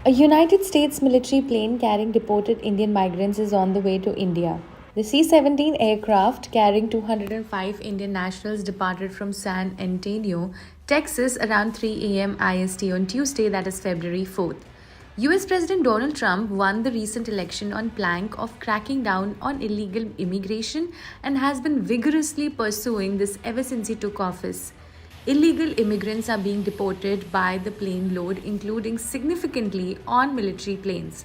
A United States military plane carrying deported Indian migrants is on the way to India. The C-17 aircraft carrying 205 Indian nationals departed from San Antonio, Texas around 3 a.m. IST on Tuesday, that is February 4th. US President Donald Trump won the recent election on plank of cracking down on illegal immigration and has been vigorously pursuing this ever since he took office. Illegal immigrants are being deported by the plane load, including significantly on military planes.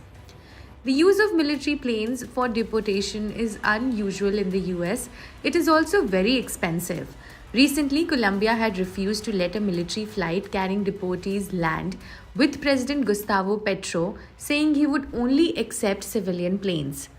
The use of military planes for deportation is unusual in the US. It is also very expensive. Recently, Colombia had refused to let a military flight carrying deportees land, with President Gustavo Petro saying he would only accept civilian planes.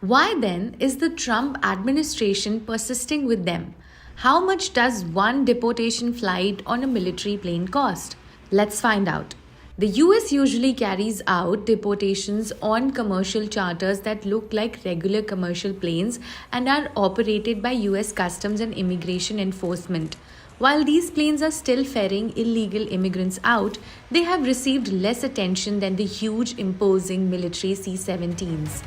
Why then is the Trump administration persisting with them? How much does one deportation flight on a military plane cost? Let's find out. The US usually carries out deportations on commercial charters that look like regular commercial planes and are operated by US Customs and Immigration Enforcement. While these planes are still ferrying illegal immigrants out, they have received less attention than the huge imposing military C-17s.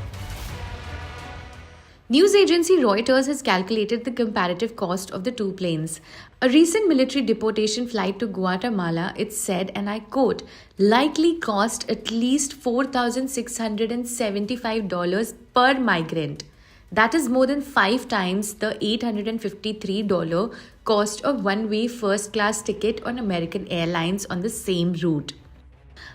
News agency Reuters has calculated the comparative cost of the two planes. A recent military deportation flight to Guatemala, it said, and I quote, likely cost at least $4,675 per migrant. That is more than 5 times the $853 cost of one-way first-class ticket on American Airlines on the same route.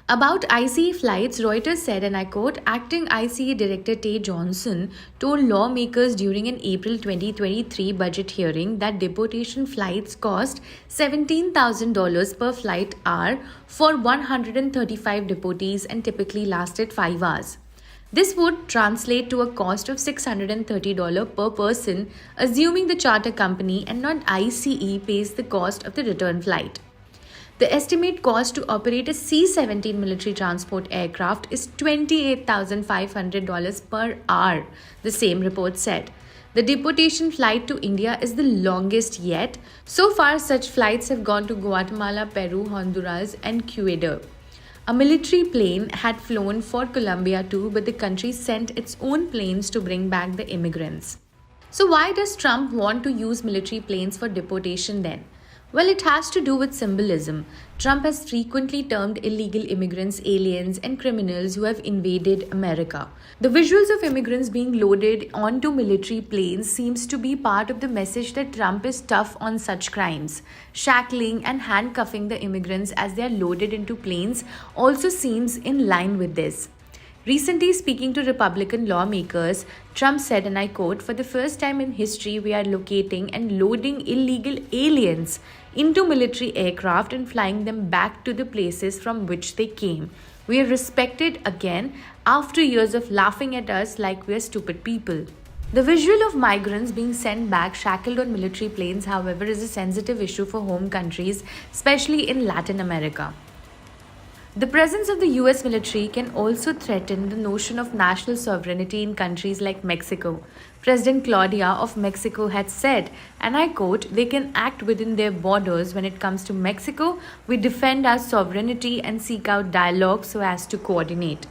About ICE flights, Reuters said, and I quote, acting ICE Director Tay Johnson told lawmakers during an April 2023 budget hearing that deportation flights cost $17,000 per flight hour for 135 deportees and typically lasted 5 hours. This would translate to a cost of $630 per person, assuming the charter company and not ICE pays the cost of the return flight. The estimate cost to operate a C-17 military transport aircraft is $28,500 per hour, the same report said. The deportation flight to India is the longest yet. So far, such flights have gone to Guatemala, Peru, Honduras, and Ecuador. A military plane had flown for Colombia too, but the country sent its own planes to bring back the immigrants. So why does Trump want to use military planes for deportation then? Well, it has to do with symbolism. Trump has frequently termed illegal immigrants aliens and criminals who have invaded America. The visuals of immigrants being loaded onto military planes seems to be part of the message that Trump is tough on such crimes. Shackling and handcuffing the immigrants as they are loaded into planes also seems in line with this. Recently, speaking to Republican lawmakers, Trump said, and I quote, for the first time in history, we are locating and loading illegal aliens into military aircraft and flying them back to the places from which they came. We are respected again after years of laughing at us like we are stupid people. The visual of migrants being sent back shackled on military planes, however, is a sensitive issue for home countries, especially in Latin America. The presence of the US military can also threaten the notion of national sovereignty in countries like Mexico. President Claudia of Mexico had said, and I quote, they can act within their borders. When it comes to Mexico, we defend our sovereignty and seek out dialogue so as to coordinate.